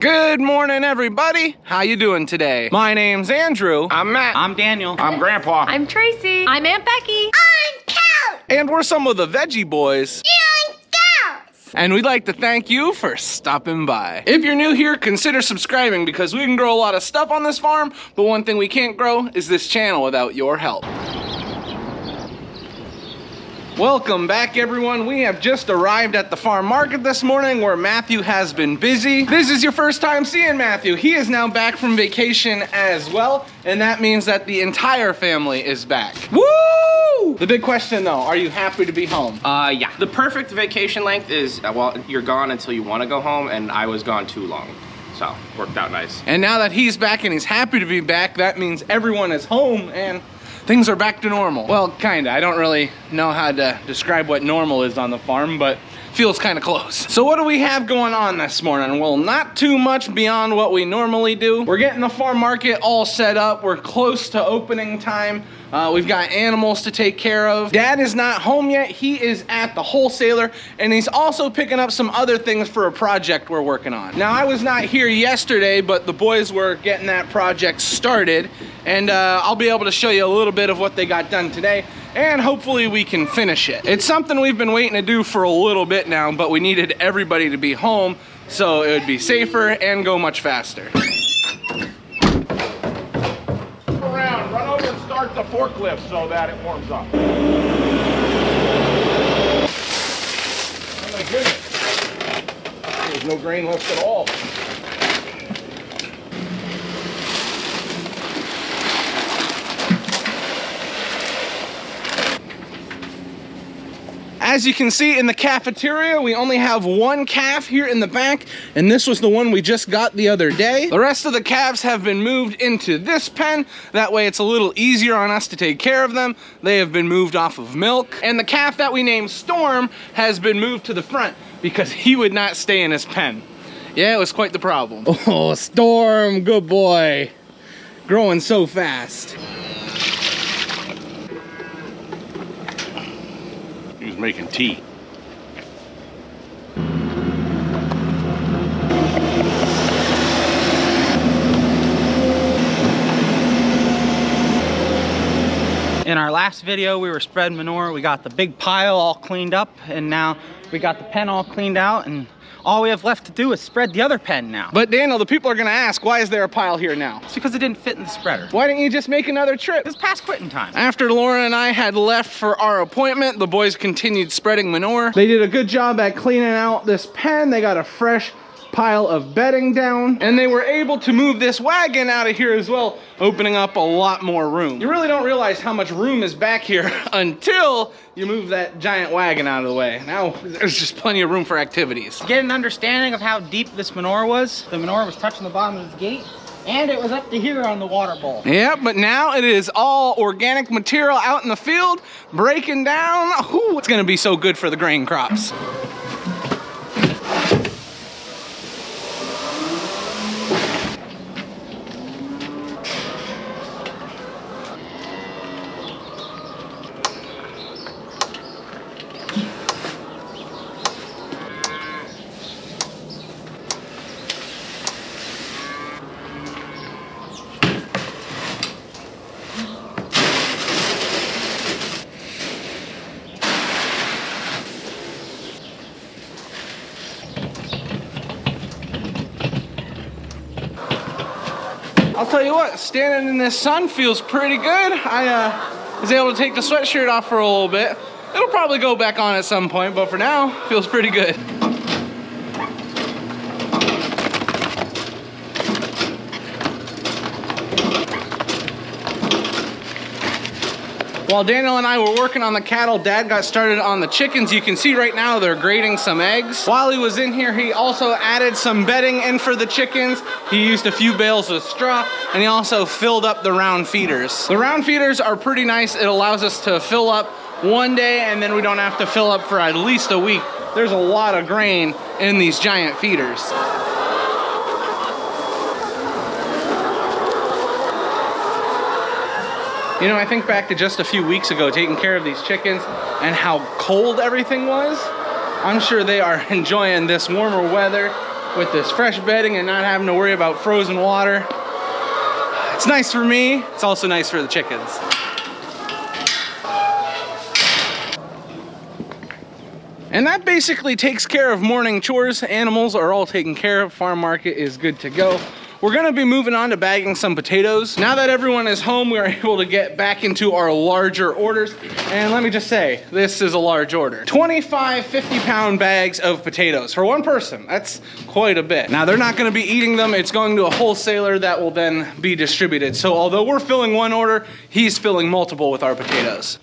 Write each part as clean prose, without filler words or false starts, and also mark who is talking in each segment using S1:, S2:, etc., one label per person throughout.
S1: Good morning, everybody. How you doing today? My name's Andrew.
S2: I'm Matt.
S3: I'm Daniel.
S2: I'm Grandpa.
S4: I'm Tracy. I'm Aunt Becky.
S5: I'm Cal.
S1: And we're some of the Veggie boys.
S5: I'm Scouts.
S1: And we'd like to thank you for stopping by. If you're new here, consider subscribing because we can grow a lot of stuff on this farm, but one thing we can't grow is this channel without your help. Welcome back, everyone. We have just arrived at the farm market this morning where Matthew has been busy. This is your first time seeing Matthew. He is now back from vacation as well, and that means that the entire family is back. Woo! The big question though, are you happy to be home?
S2: Yeah. The perfect vacation length is, well, you're gone until you want to go home, and I was gone too long. So, worked out nice.
S1: And now that he's back and he's happy to be back, that means everyone is home and things are back to normal. Well, kinda. I don't really know how to describe what normal is on the farm, but feels kind of close. So what do we have going on this morning? Well, not too much beyond what we normally do. We're getting the farm market all set up. We're close to opening time. We've got animals to take care of. Dad is not home yet. He is at the wholesaler, and he's also picking up some other things for a project we're working on. Now, I was not here yesterday, but the boys were getting that project started, and I'll be able to show you a little bit of what they got done today, and hopefully we can finish it. It's something we've been waiting to do for a little bit now, but we needed everybody to be home, so it would be safer and go much faster.
S6: Run over and start the forklift so that it warms up. Oh my goodness. There's no grain left at all.
S1: As you can see in the cafeteria, we only have one calf here in the back, and this was the one we just got the other day. The rest of the calves have been moved into this pen. That way it's a little easier on us to take care of them. They have been moved off of milk. And the calf that we named Storm has been moved to the front because he would not stay in his pen. Yeah, it was quite the problem. Oh, Storm, good boy. Growing so fast.
S6: He was making tea.
S3: In our last video, we were spreading manure. We got the big pile all cleaned up, and now we got the pen all cleaned out, and all we have left to do is spread the other pen now.
S1: But Daniel, the people are gonna ask, why is there a pile here now?
S3: It's because it didn't fit in the spreader.
S1: Why didn't you just make another trip?
S3: It's past quitting time.
S1: After Lauren and I had left for our appointment, the boys continued spreading manure. They did a good job at cleaning out this pen. They got a fresh pile of bedding down, and they were able to move this wagon out of here as well, opening up a lot more room. You really don't realize how much room is back here until you move that giant wagon out of the way. Now there's just plenty of room for activities.
S3: To get an understanding of how deep this manure was, the manure was touching the bottom of this gate, and it was up to here on the water bowl.
S1: Yeah, but now it is all organic material out in the field, breaking down. Ooh, it's gonna be so good for the grain crops. I'll tell you what, standing in this sun feels pretty good. I was able to take the sweatshirt off for a little bit. It'll probably go back on at some point, but for now, feels pretty good. While Daniel and I were working on the cattle, Dad got started on the chickens. You can see right now they're grating some eggs. While he was in here, he also added some bedding in for the chickens. He used a few bales of straw, and he also filled up the round feeders. The round feeders are pretty nice. It allows us to fill up one day, and then we don't have to fill up for at least a week. There's a lot of grain in these giant feeders. You know, I think back to just a few weeks ago taking care of these chickens and how cold everything was. I'm sure they are enjoying this warmer weather. with this fresh bedding and not having to worry about frozen water. It's nice for me. It's also nice for the chickens. And that basically takes care of morning chores. Animals are all taken care of. Farm market is good to go. We're gonna be moving on to bagging some potatoes. Now that everyone is home, we are able to get back into our larger orders. And let me just say, this is a large order. 25 50-pound bags of potatoes for one person. That's quite a bit. Now they're not gonna be eating them. It's going to a wholesaler that will then be distributed. So although we're filling one order, he's filling multiple with our potatoes.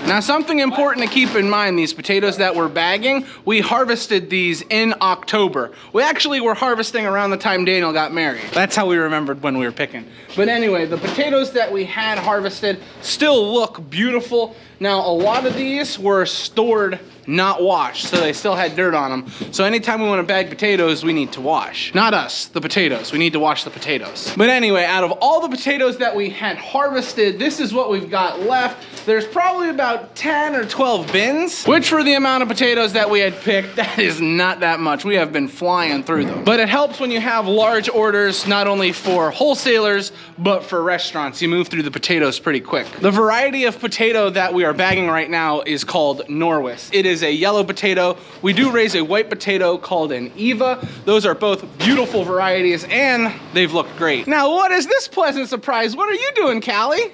S1: Now something important to keep in mind, these potatoes that we're bagging, we harvested these in October. We actually were harvesting around the time Daniel got married. That's how we remembered when we were picking. But anyway, the potatoes that we had harvested still look beautiful. Now a lot of these were stored not washed, so they still had dirt on them. So anytime we want to bag potatoes, we need to wash. Not us, the potatoes. We need to wash the potatoes. But anyway, out of all the potatoes that we had harvested, this is what we've got left. There's probably about 10 or 12 bins, which for the amount of potatoes that we had picked, that is not that much. We have been flying through them. But it helps when you have large orders, not only for wholesalers, but for restaurants. You move through the potatoes pretty quick. The variety of potato that we are bagging right now is called Norwis. It is a yellow potato. We do raise a white potato called an Eva. Those are both beautiful varieties and they've looked great. Now, what is this pleasant surprise? What are you doing, Callie?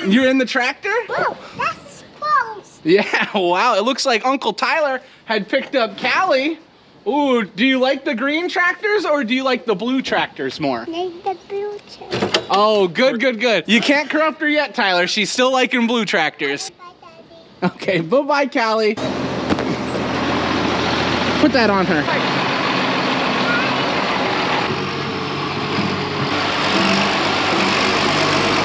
S1: You're in the tractor?
S5: Whoa, that's close.
S1: Yeah, wow. It looks like Uncle Tyler had picked up Callie. Ooh, do you like the green tractors or do you like the blue tractors more?
S5: Like the blue tractor.
S1: Oh, good, good, good. You can't corrupt her yet, Tyler. She's still liking blue tractors. Okay, bye-bye, Callie. Put that on her.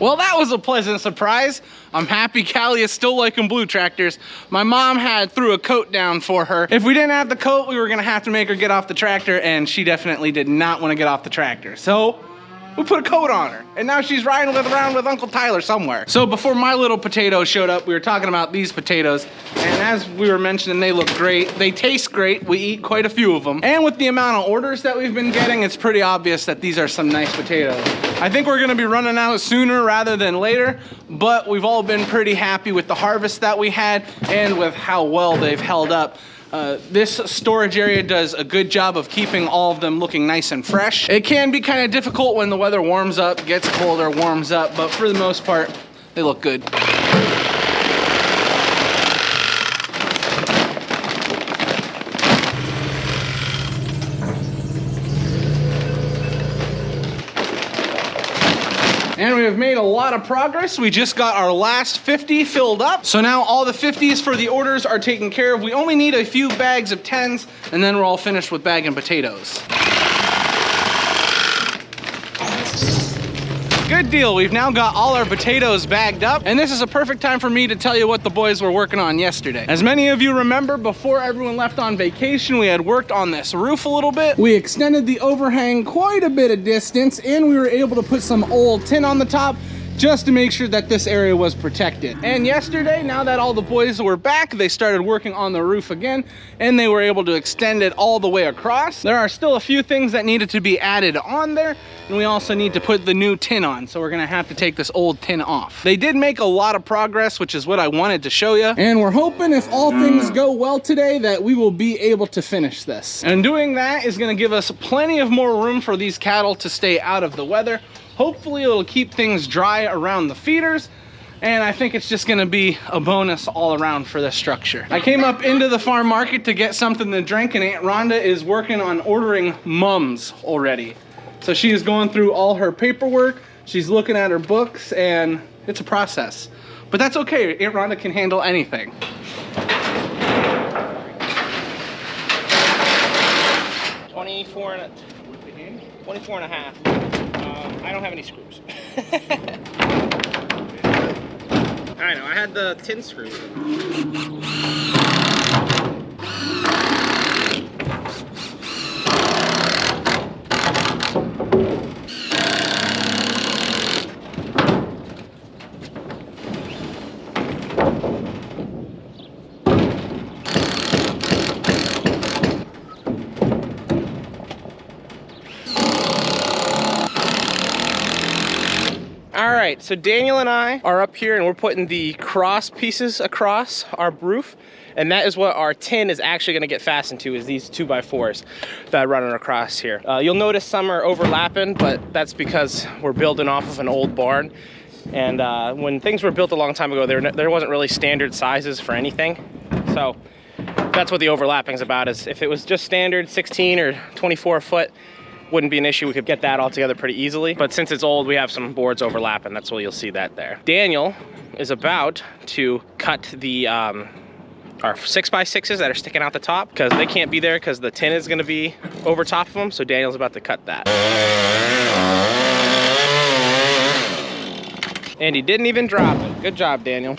S1: Well, that was a pleasant surprise. I'm happy Callie is still liking blue tractors. My mom threw a coat down for her. If we didn't have the coat, we were gonna have to make her get off the tractor, and she definitely did not want to get off the tractor. So we put a coat on her, and now she's riding around with Uncle Tyler somewhere. So before my little potato showed up, we were talking about these potatoes, and as we were mentioning, they look great. They taste great. We eat quite a few of them. And with the amount of orders that we've been getting, it's pretty obvious that these are some nice potatoes. I think we're gonna be running out sooner rather than later, but we've all been pretty happy with the harvest that we had and with how well they've held up. This storage area does a good job of keeping all of them looking nice and fresh. It can be kind of difficult when the weather warms up, gets colder, warms up, but for the most part, they look good. And we have made a lot of progress. We just got our last 50 filled up. So now all the 50s for the orders are taken care of. We only need a few bags of 10s, and then we're all finished with bagging potatoes. Good deal. We've now got all our potatoes bagged up, and this is a perfect time for me to tell you what the boys were working on yesterday. As many of you remember, before everyone left on vacation, we had worked on this roof a little bit. We extended the overhang quite a bit of distance, and we were able to put some old tin on the top just to make sure that this area was protected. And yesterday, now that all the boys were back, they started working on the roof again, and they were able to extend it all the way across. There are still a few things that needed to be added on there, and we also need to put the new tin on, so we're gonna have to take this old tin off. They did make a lot of progress, which is what I wanted to show you, and we're hoping if all things go well today that we will be able to finish this. And doing that is gonna give us plenty of more room for these cattle to stay out of the weather. Hopefully it'll keep things dry around the feeders, and I think it's just gonna be a bonus all around for this structure. I came up into the farm market to get something to drink, and Aunt Rhonda is working on ordering mums already. So she is going through all her paperwork, she's looking at her books, and it's a process. but that's okay. Aunt Rhonda can handle anything.
S2: 24 and a half. I don't have any screws. I know, I had the tin screws. All right, so Daniel and I are up here and we're putting the cross pieces across our roof, and that is what our tin is actually gonna get fastened to, is these 2x4s that are running across here. You'll notice some are overlapping, but that's because we're building off of an old barn. And when things were built a long time ago, there wasn't really standard sizes for anything. So that's what the overlapping is about, is if it was just standard 16 or 24 foot, wouldn't be an issue. We could get that all together pretty easily. But since it's old, we have some boards overlapping. That's why you'll see that there. Daniel is about to cut the our 6x6s that are sticking out the top, because they can't be there because the tin is going to be over top of them. So Daniel's about to cut that. And he didn't even drop it. Good job, Daniel.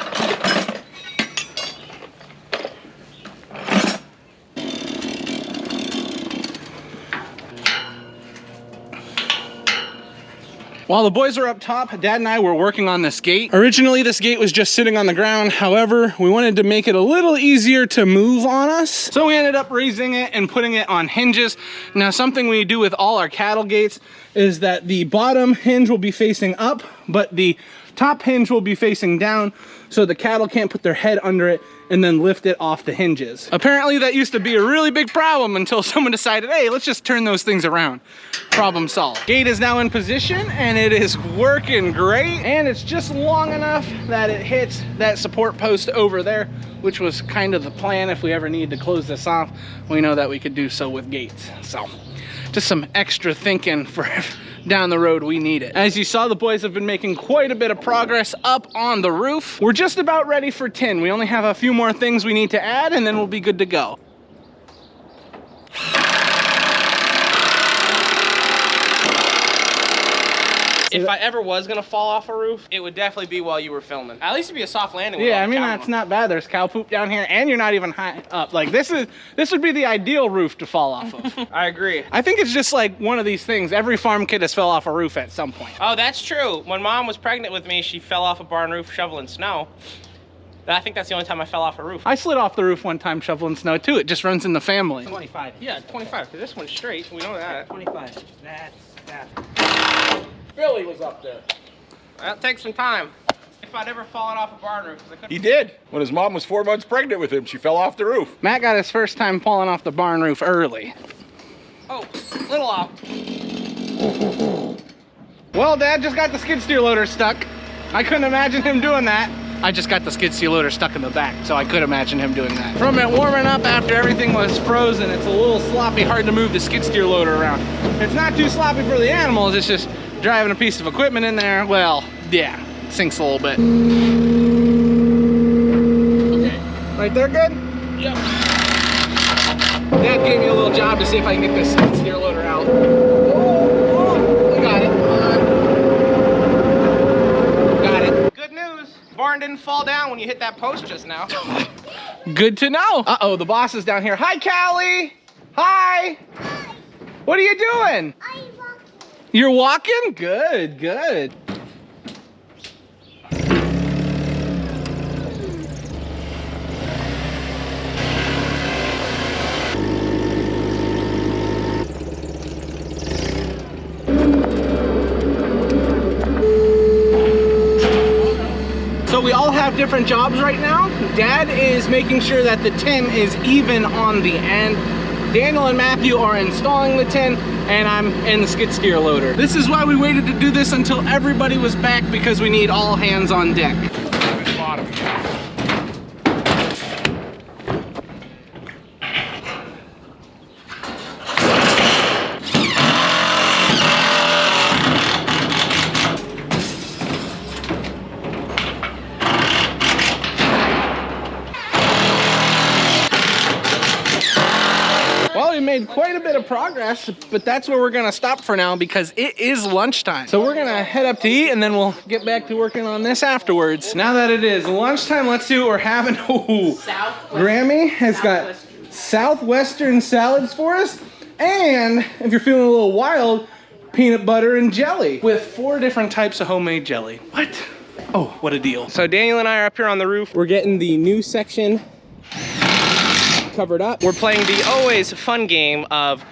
S1: While the boys were up top, Dad and I were working on this gate. Originally, this gate was just sitting on the ground. However, we wanted to make it a little easier to move on us. So we ended up raising it and putting it on hinges. Now, something we do with all our cattle gates is that the bottom hinge will be facing up, but the top hinge will be facing down, so the cattle can't put their head under it and then lift it off the hinges. Apparently that used to be a really big problem until someone decided, hey, let's just turn those things around. Problem solved. Gate is now in position and it is working great, and it's just long enough that it hits that support post over there, which was kind of the plan. If we ever need to close this off, we know that we could do so with gates. So just some extra thinking for down the road, we need it. As you saw, the boys have been making quite a bit of progress up on the roof. We're just about ready for tin. We only have a few more things we need to add and then we'll be good to go.
S2: If I ever was gonna fall off a roof, it would definitely be while you were filming. At least it'd be a soft landing.
S1: Yeah, I mean, that's not bad. There's cow poop down here and you're not even high up. Like this would be the ideal roof to fall off of.
S2: I agree.
S1: I think it's just like one of these things. Every farm kid has fell off a roof at some point.
S2: Oh, that's true. When Mom was pregnant with me, she fell off a barn roof shoveling snow. I think that's the only time I fell off a roof.
S1: I slid off the roof one time shoveling snow too. It just runs in the family.
S3: 25.
S2: Yeah, 25, because this one's straight. We know that.
S3: 25. That's.
S6: Billy was up there.
S2: That takes some time. If I'd ever fallen off a barn roof, 'cause I couldn't.
S6: He did. When his mom was 4 months pregnant with him, she fell off the roof.
S1: Matt got his first time falling off the barn roof early.
S2: Oh, little off.
S1: Well, Dad just got the skid steer loader stuck. I couldn't imagine him doing that. I just got the skid steer loader stuck in the back, so I could imagine him doing that. From it warming up after everything was frozen, it's a little sloppy, hard to move the skid steer loader around. It's not too sloppy for the animals, it's just driving a piece of equipment in there. Well, yeah, sinks a little bit. Okay, right there good? Yep. Dad gave me a little job to see if I can get this skid steer loader out. Oh, I got it. Got it.
S2: Good news. Barn didn't fall down when you hit that post just now.
S1: Good to know. Uh-oh, the boss is down here. Hi, Callie. Hi. What are you doing?
S5: I'm walking.
S1: You're walking? Good, good. So we all have different jobs right now. Dad is making sure that the tin is even on the end. Daniel and Matthew are installing the tin, and I'm in the skid steer loader. This is why we waited to do this until everybody was back, because we need all hands on deck.
S6: Bottom.
S1: made quite a bit of progress, but that's where we're gonna stop for now because it is lunchtime. So we're gonna head up to eat and then we'll get back to working on this afterwards. Now that it is lunchtime, let's see what we're having. Ooh, Grammy has got Southwestern salads for us. And if you're feeling a little wild, peanut butter and jelly with 4 different types of homemade jelly. What? Oh, what a deal.
S2: So Daniel and I are up here on the roof. We're getting the new section covered up. We're playing the always fun game of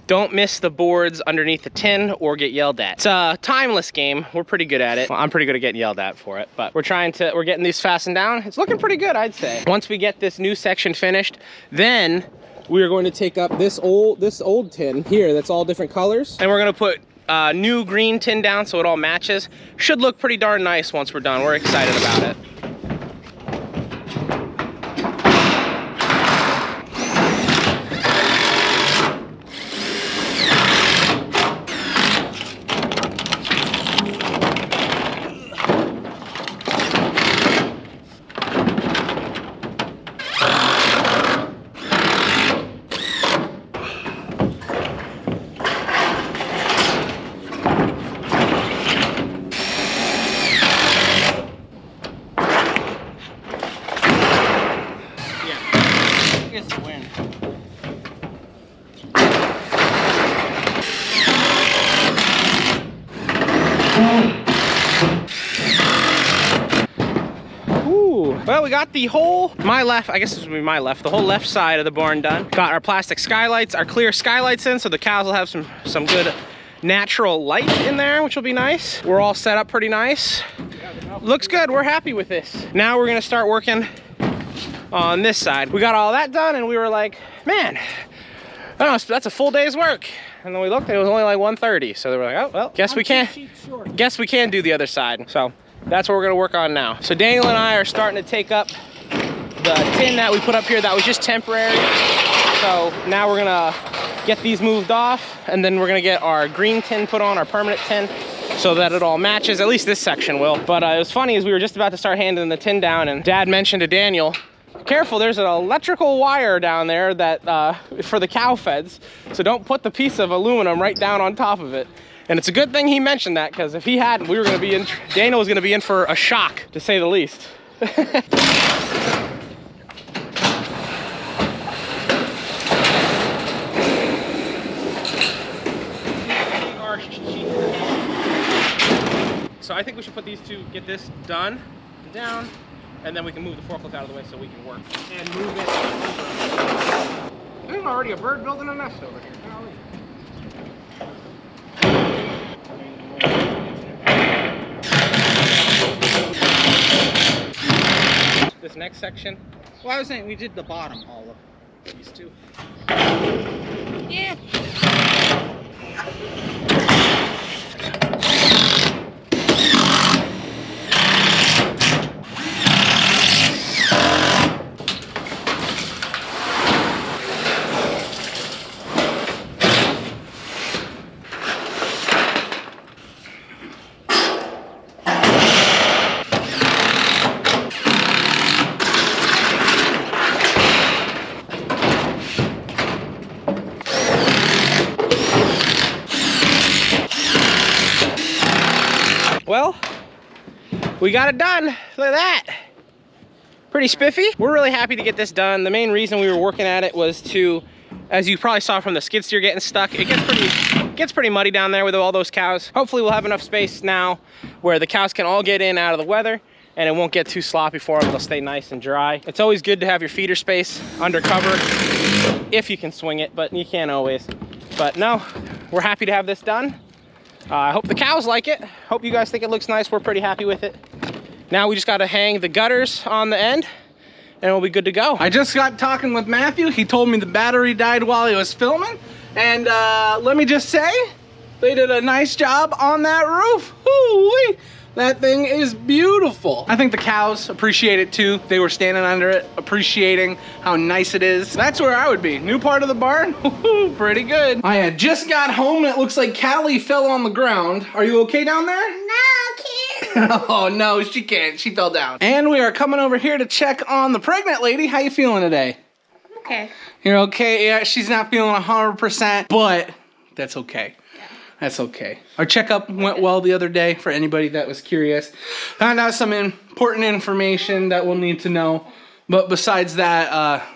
S2: don't miss the boards underneath the tin or get yelled at. It's a timeless game. We're pretty good at it. Well, I'm pretty good at getting yelled at for it, but we're getting these fastened down. It's looking pretty good, I'd say. Once we get this new section finished, then we are going to take up this old tin here that's all different colors, and we're gonna put new green tin down so it all matches. Should look pretty darn nice once we're done. We're excited about it. Well, we got the whole, I guess this would be my left, the whole left side of the barn done. Got our plastic skylights, our clear skylights in, so the cows will have some good natural light in there, which will be nice. We're all set up pretty nice. Looks good, we're happy with this. Now we're gonna start working on this side. We got all that done and we were like, man, I don't know, that's a full day's work. And then we looked and it was only like 1:30. So they were like, oh, well, guess we can do the other side. So that's what we're gonna work on now. So Daniel and I are starting to take up the tin that we put up here that was just temporary. So now we're gonna get these moved off and then we're gonna get our green tin put on, our permanent tin, so that it all matches. At least this section will. But it was funny as we were just about to start handing the tin down and Dad mentioned to Daniel, careful, there's an electrical wire down there that for the cow feds. So don't put the piece of aluminum right down on top of it. And it's a good thing he mentioned that, because if he hadn't, we were gonna be in, Daniel was gonna be in for a shock, to say the least. So I think we should put these two, get this done and down, and then we can move the forklift out of the way so we can work and move it over. There's already a bird building a nest over here. This next section.
S3: Well, I was saying we did the bottom, all of these two. Yeah.
S2: Well, we got it done. Look at that. Pretty spiffy. We're really happy to get this done. The main reason we were working at it was to, as you probably saw from the skid steer getting stuck, it gets pretty muddy down there with all those cows. Hopefully we'll have enough space now where the cows can all get in out of the weather and it won't get too sloppy for them. They'll stay nice and dry. It's always good to have your feeder space under cover if you can swing it, but you can't always. But no, we're happy to have this done. I hope the cows like it. Hope you guys think it looks nice. We're pretty happy with it. Now we just got to hang the gutters on the end and we'll be good to go.
S1: I just got talking with Matthew. He told me the battery died while he was filming. And let me just say, they did a nice job on that roof. Hoo-wee. That thing is beautiful. I think the cows appreciate it too. They were standing under it, appreciating how nice it is. That's where I would be. New part of the barn, pretty good. I had just got home and it looks like Callie fell on the ground. Are you okay down there?
S5: No, kid.
S1: Oh no, she can't, she fell down. And we are coming over here to check on the pregnant lady. How you feeling today?
S4: okay.
S1: You're okay? Yeah, she's not feeling 100%, but that's okay. That's okay. Our checkup went well the other day for anybody that was curious. Found out some important information that we'll need to know. But besides that,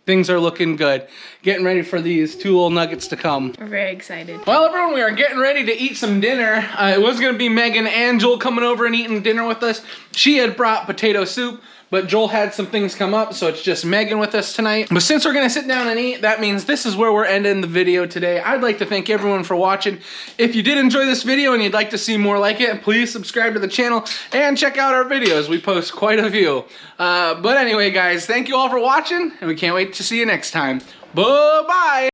S1: things are looking good. Getting ready for these 2 little nuggets to come.
S4: We're very excited.
S1: Well, everyone, we are getting ready to eat some dinner. It was gonna be Megan and Joel coming over and eating dinner with us. She had brought potato soup, but Joel had some things come up, so it's just Megan with us tonight. But since we're gonna sit down and eat, that means this is where we're ending the video today. I'd like to thank everyone for watching. If you did enjoy this video and you'd like to see more like it, please subscribe to the channel and check out our videos. We post quite a few. But anyway, guys, thank you all for watching, and we can't wait to see you next time. Bye-bye!